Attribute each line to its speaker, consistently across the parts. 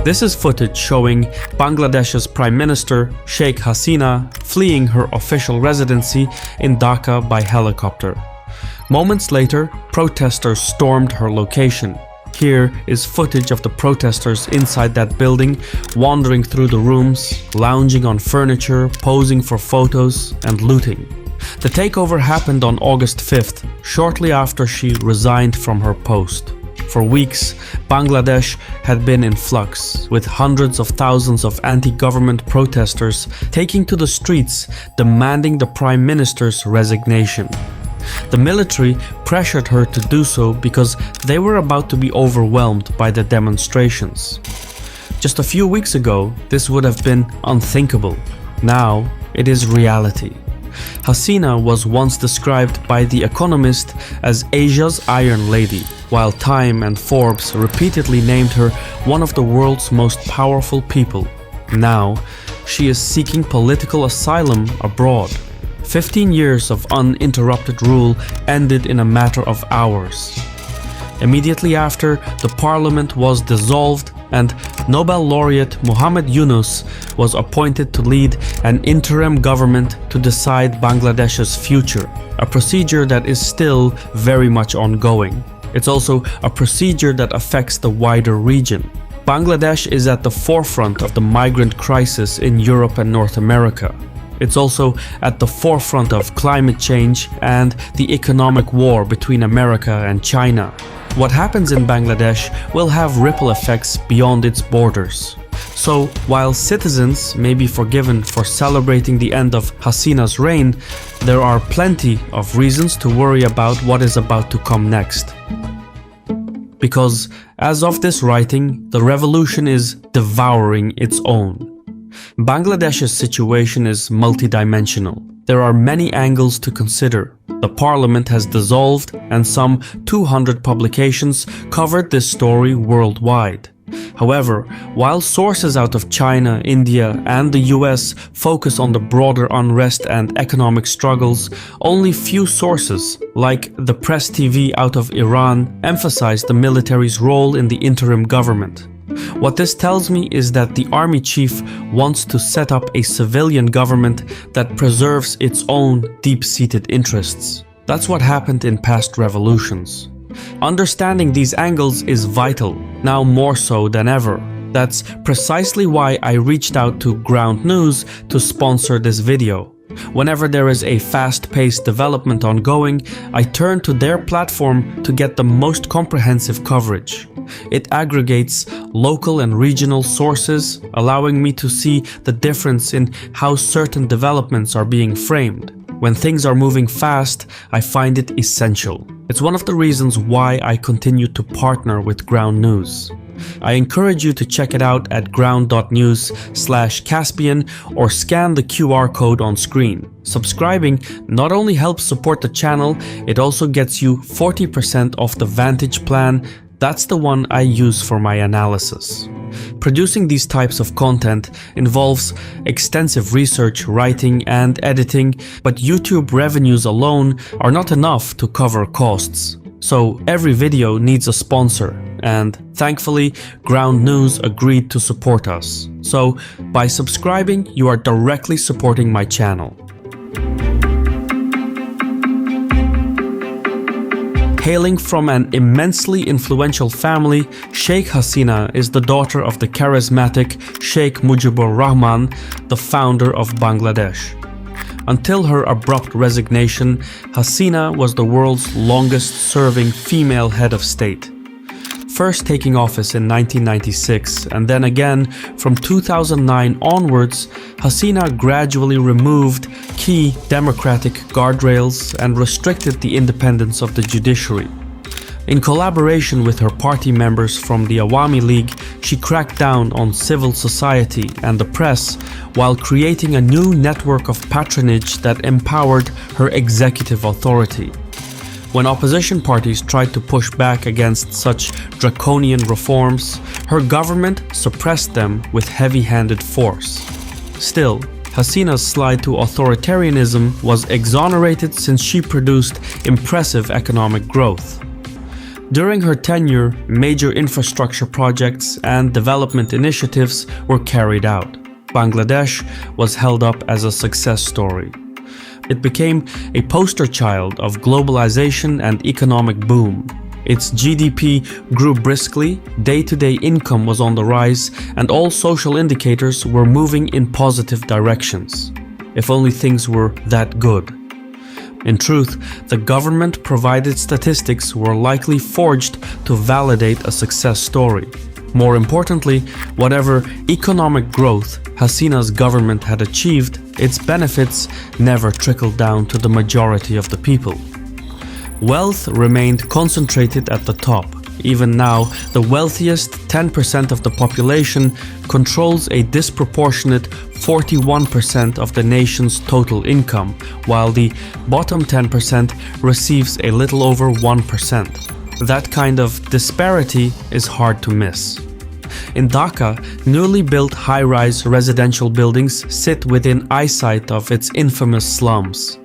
Speaker 1: This is footage showing Bangladesh's Prime Minister Sheikh Hasina fleeing her official residency in Dhaka by helicopter. Moments later, protesters stormed her location. Here is footage of the protesters inside that building, wandering through the rooms, lounging on furniture, posing for photos, and looting. The takeover happened on August 5th, shortly after she resigned from her post. For weeks, Bangladesh had been in flux, with hundreds of thousands of anti-government protesters taking to the streets demanding the Prime Minister's resignation. The military pressured her to do so because they were about to be overwhelmed by the demonstrations. Just a few weeks ago, this would have been unthinkable. Now, it is reality. Hasina was once described by The Economist as Asia's Iron Lady, while Time and Forbes repeatedly named her one of the world's most powerful people. Now, she is seeking political asylum abroad. 15 years of uninterrupted rule ended in a matter of hours. Immediately after, the parliament was dissolved and Nobel laureate Muhammad Yunus was appointed to lead an interim government to decide Bangladesh's future, a procedure that is still very much ongoing. It's also a procedure that affects the wider region. Bangladesh is at the forefront of the migrant crisis in Europe and North America. It's also at the forefront of climate change and the economic war between America and China. What happens in Bangladesh will have ripple effects beyond its borders. So, while citizens may be forgiven for celebrating the end of Hasina's reign, there are plenty of reasons to worry about what is about to come next. Because, as of this writing, the revolution is devouring its own. Bangladesh's situation is multidimensional. There are many angles to consider. The parliament has dissolved and some 200 publications covered this story worldwide. However, while sources out of China, India, and the US focus on the broader unrest and economic struggles, only few sources, like the Press TV out of Iran, emphasize the military's role in the interim government. What this tells me is that the army chief wants to set up a civilian government that preserves its own deep-seated interests. That's what happened in past revolutions. Understanding these angles is vital, now more so than ever. That's precisely why I reached out to Ground News to sponsor this video. Whenever there is a fast-paced development ongoing, I turn to their platform to get the most comprehensive coverage. It aggregates local and regional sources, allowing me to see the difference in how certain developments are being framed. When things are moving fast, I find it essential. It's one of the reasons why I continue to partner with Ground News. I encourage you to check it out at ground.news/Caspian or scan the QR code on screen. Subscribing not only helps support the channel, it also gets you 40% off the Vantage plan. That's the one I use for my analysis. Producing these types of content involves extensive research, writing, and editing, but YouTube revenues alone are not enough to cover costs. So every video needs a sponsor, and thankfully, Ground News agreed to support us. So by subscribing, you are directly supporting my channel. Hailing from an immensely influential family, Sheikh Hasina is the daughter of the charismatic Sheikh Mujibur Rahman, the founder of Bangladesh. Until her abrupt resignation, Hasina was the world's longest-serving female head of state. First taking office in 1996 and then again from 2009 onwards, Hasina gradually removed key democratic guardrails and restricted the independence of the judiciary. In collaboration with her party members from the Awami League, she cracked down on civil society and the press while creating a new network of patronage that empowered her executive authority. When opposition parties tried to push back against such draconian reforms, her government suppressed them with heavy-handed force. Still, Hasina's slide to authoritarianism was exonerated since she produced impressive economic growth. During her tenure, major infrastructure projects and development initiatives were carried out. Bangladesh was held up as a success story. It became a poster child of globalization and economic boom. Its GDP grew briskly, day-to-day income was on the rise, and all social indicators were moving in positive directions. If only things were that good. In truth, the government-provided statistics were likely forged to validate a success story. More importantly, whatever economic growth Hasina's government had achieved, its benefits never trickled down to the majority of the people. Wealth remained concentrated at the top. Even now, the wealthiest 10% of the population controls a disproportionate 41% of the nation's total income, while the bottom 10% receives a little over 1%. That kind of disparity is hard to miss. In Dhaka, newly built high-rise residential buildings sit within eyesight of its infamous slums.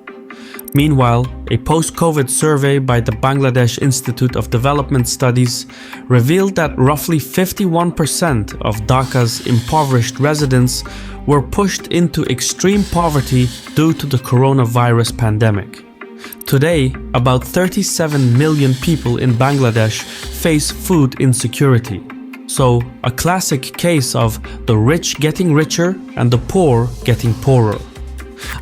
Speaker 1: Meanwhile, a post-COVID survey by the Bangladesh Institute of Development Studies revealed that roughly 51% of Dhaka's impoverished residents were pushed into extreme poverty due to the coronavirus pandemic. Today, about 37 million people in Bangladesh face food insecurity. So, a classic case of the rich getting richer and the poor getting poorer.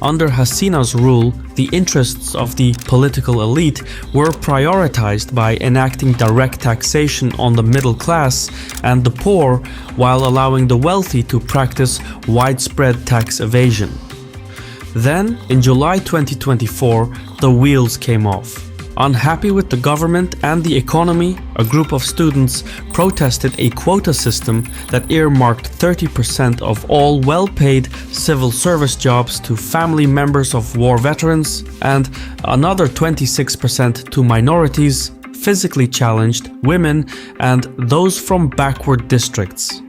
Speaker 1: Under Hasina's rule, the interests of the political elite were prioritized by enacting direct taxation on the middle class and the poor, while allowing the wealthy to practice widespread tax evasion. Then, in July 2024, the wheels came off. Unhappy with the government and the economy, a group of students protested a quota system that earmarked 30% of all well-paid civil service jobs to family members of war veterans and another 26% to minorities, physically challenged, women, and those from backward districts.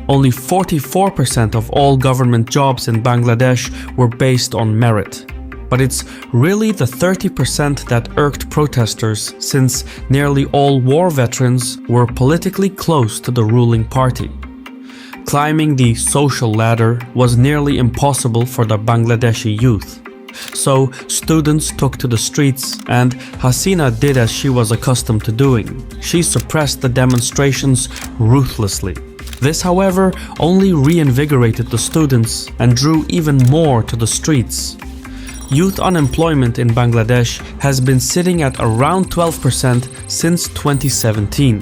Speaker 1: Only 44% of all government jobs in Bangladesh were based on merit. But it's really the 30% that irked protesters, since nearly all war veterans were politically close to the ruling party. Climbing the social ladder was nearly impossible for the Bangladeshi youth. So students took to the streets, and Hasina did as she was accustomed to doing. She suppressed the demonstrations ruthlessly. This, however, only reinvigorated the students and drew even more to the streets. Youth unemployment in Bangladesh has been sitting at around 12% since 2017.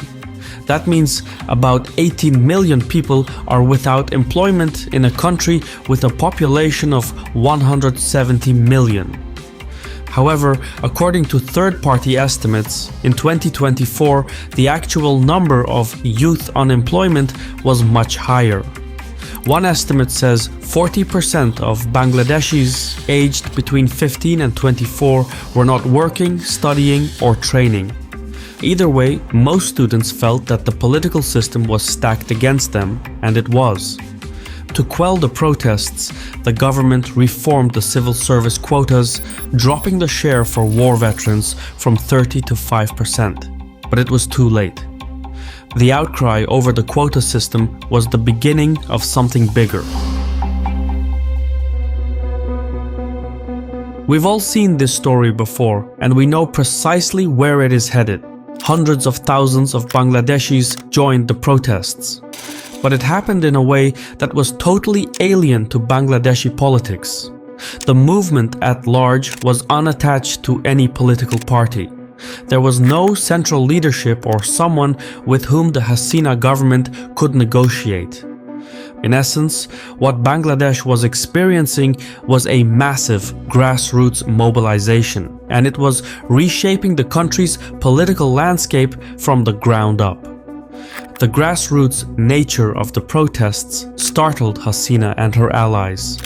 Speaker 1: That means about 18 million people are without employment in a country with a population of 170 million. However, according to third-party estimates, in 2024, the actual number of youth unemployment was much higher. One estimate says 40% of Bangladeshis aged between 15 and 24 were not working, studying, or training. Either way, most students felt that the political system was stacked against them, and it was. To quell the protests, the government reformed the civil service quotas, dropping the share for war veterans from 30 to 5%. But it was too late. The outcry over the quota system was the beginning of something bigger. We've all seen this story before, and we know precisely where it is headed. Hundreds of thousands of Bangladeshis joined the protests. But it happened in a way that was totally alien to Bangladeshi politics. The movement at large was unattached to any political party. There was no central leadership or someone with whom the Hasina government could negotiate. In essence, what Bangladesh was experiencing was a massive grassroots mobilization, and it was reshaping the country's political landscape from the ground up. The grassroots nature of the protests startled Hasina and her allies.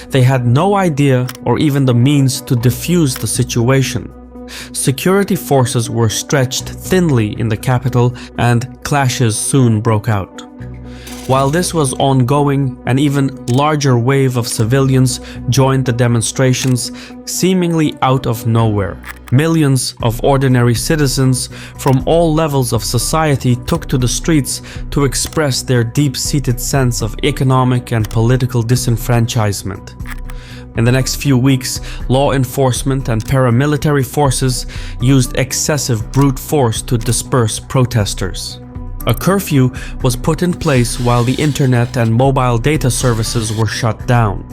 Speaker 1: They had no idea or even the means to defuse the situation. Security forces were stretched thinly in the capital, and clashes soon broke out. While this was ongoing, an even larger wave of civilians joined the demonstrations, seemingly out of nowhere. Millions of ordinary citizens from all levels of society took to the streets to express their deep-seated sense of economic and political disenfranchisement. In the next few weeks, law enforcement and paramilitary forces used excessive brute force to disperse protesters. A curfew was put in place while the internet and mobile data services were shut down.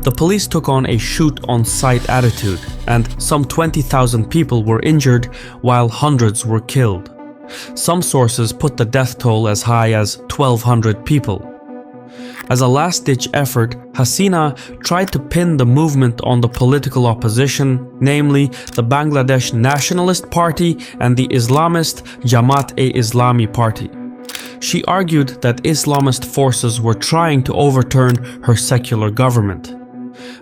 Speaker 1: The police took on a shoot-on-sight attitude, and some 20,000 people were injured while hundreds were killed. Some sources put the death toll as high as 1,200 people. As a last-ditch effort, Hasina tried to pin the movement on the political opposition, namely the Bangladesh Nationalist Party and the Islamist Jamaat-e-Islami Party. She argued that Islamist forces were trying to overturn her secular government.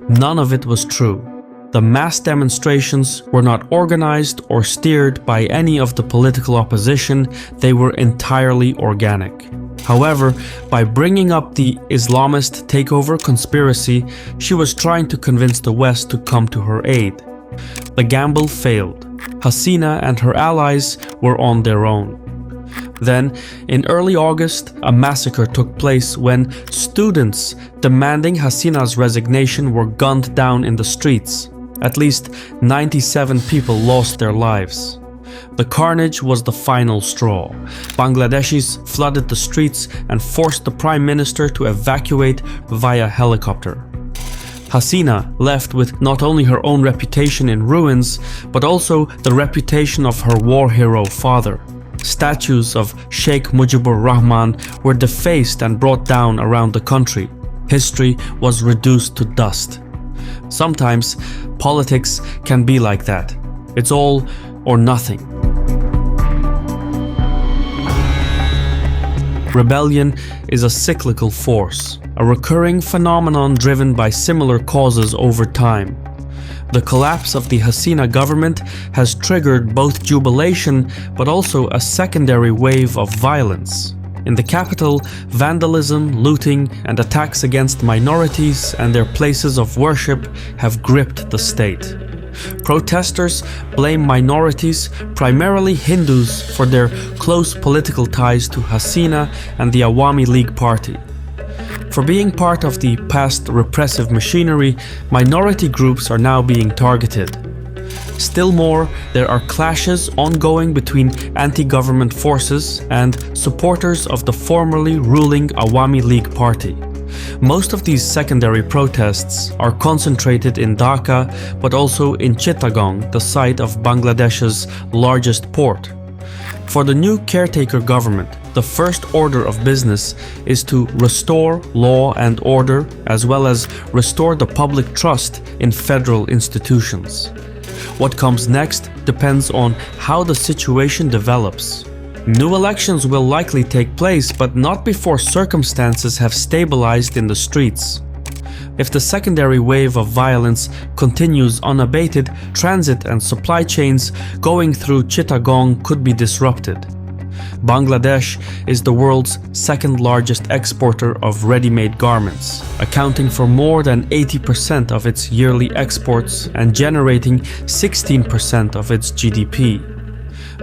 Speaker 1: None of it was true. The mass demonstrations were not organized or steered by any of the political opposition, they were entirely organic. However, by bringing up the Islamist takeover conspiracy, she was trying to convince the West to come to her aid. The gamble failed. Hasina and her allies were on their own. Then, in early August, a massacre took place when students demanding Hasina's resignation were gunned down in the streets. At least 97 people lost their lives. The carnage was the final straw. Bangladeshis flooded the streets and forced the prime minister to evacuate via helicopter. Hasina left with not only her own reputation in ruins, but also the reputation of her war hero father. Statues of Sheikh Mujibur Rahman were defaced and brought down around the country. History was reduced to dust. Sometimes politics can be like that. It's all or nothing. Rebellion is a cyclical force, a recurring phenomenon driven by similar causes over time. The collapse of the Hasina government has triggered both jubilation but also a secondary wave of violence. In the capital, vandalism, looting, and attacks against minorities and their places of worship have gripped the state. Protesters blame minorities, primarily Hindus, for their close political ties to Hasina and the Awami League Party. For being part of the past repressive machinery, minority groups are now being targeted. Still more, there are clashes ongoing between anti-government forces and supporters of the formerly ruling Awami League Party. Most of these secondary protests are concentrated in Dhaka, but also in Chittagong, the site of Bangladesh's largest port. For the new caretaker government, the first order of business is to restore law and order, as well as restore the public trust in federal institutions. What comes next depends on how the situation develops. New elections will likely take place, but not before circumstances have stabilized in the streets. If the secondary wave of violence continues unabated, transit and supply chains going through Chittagong could be disrupted. Bangladesh is the world's second largest exporter of ready-made garments, accounting for more than 80% of its yearly exports and generating 16% of its GDP.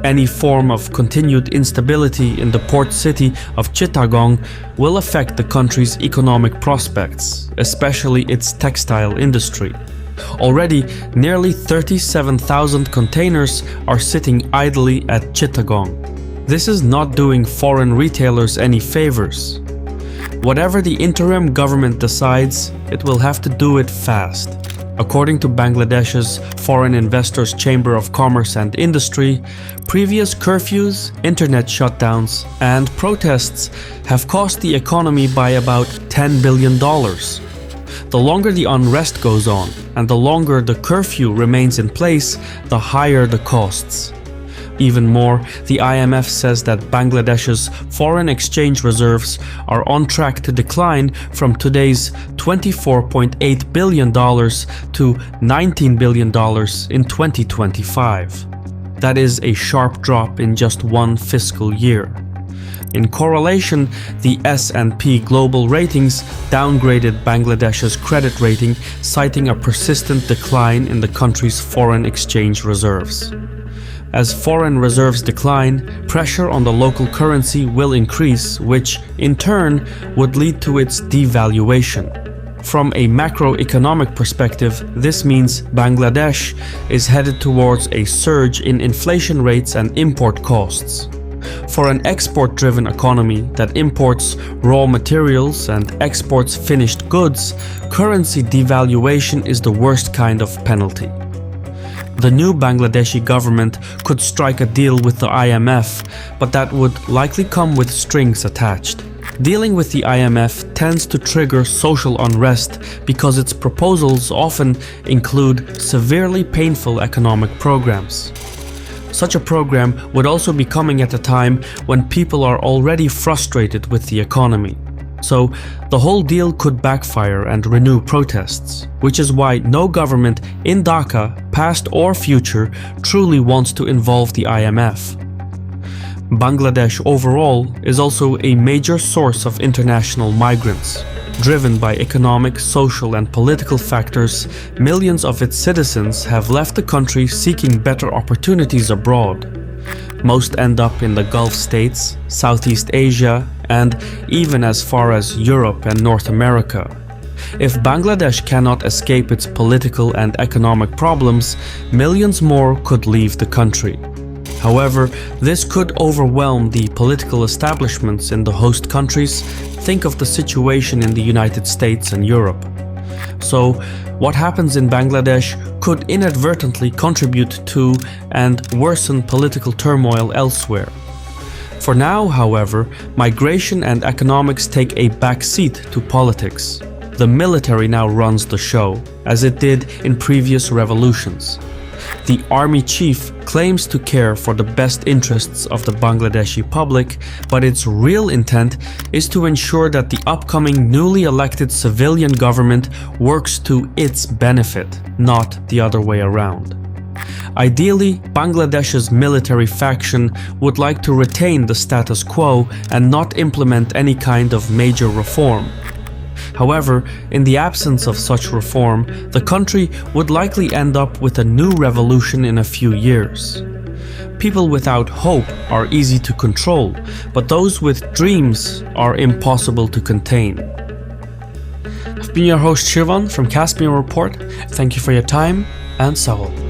Speaker 1: Any form of continued instability in the port city of Chittagong will affect the country's economic prospects, especially its textile industry. Already, nearly 37,000 containers are sitting idly at Chittagong. This is not doing foreign retailers any favors. Whatever the interim government decides, it will have to do it fast. According to Bangladesh's Foreign Investors Chamber of Commerce and Industry, previous curfews, internet shutdowns, and protests have cost the economy by about $10 billion. The longer the unrest goes on, and the longer the curfew remains in place, the higher the costs. Even more, the IMF says that Bangladesh's foreign exchange reserves are on track to decline from today's $24.8 billion to $19 billion in 2025. That is a sharp drop in just one fiscal year. In correlation, the S&P Global Ratings downgraded Bangladesh's credit rating, citing a persistent decline in the country's foreign exchange reserves. As foreign reserves decline, pressure on the local currency will increase, which, in turn, would lead to its devaluation. From a macroeconomic perspective, this means Bangladesh is headed towards a surge in inflation rates and import costs. For an export-driven economy that imports raw materials and exports finished goods, currency devaluation is the worst kind of penalty. The new Bangladeshi government could strike a deal with the IMF, but that would likely come with strings attached. Dealing with the IMF tends to trigger social unrest because its proposals often include severely painful economic programs. Such a program would also be coming at a time when people are already frustrated with the economy. So the whole deal could backfire and renew protests, which is why no government in Dhaka, past or future, truly wants to involve the IMF. Bangladesh overall is also a major source of international migrants. Driven by economic, social and political factors, millions of its citizens have left the country seeking better opportunities abroad. Most end up in the Gulf states, Southeast Asia, and even as far as Europe and North America. If Bangladesh cannot escape its political and economic problems, millions more could leave the country. However, this could overwhelm the political establishments in the host countries. Think of the situation in the United States and Europe. So, what happens in Bangladesh could inadvertently contribute to and worsen political turmoil elsewhere. For now, however, migration and economics take a back seat to politics. The military now runs the show, as it did in previous revolutions. The army chief claims to care for the best interests of the Bangladeshi public, but its real intent is to ensure that the upcoming newly elected civilian government works to its benefit, not the other way around. Ideally, Bangladesh's military faction would like to retain the status quo and not implement any kind of major reform. However, in the absence of such reform, the country would likely end up with a new revolution in a few years. People without hope are easy to control, but those with dreams are impossible to contain. I've been your host Shirvan from Caspian Report. Thank you for your time and Sawal.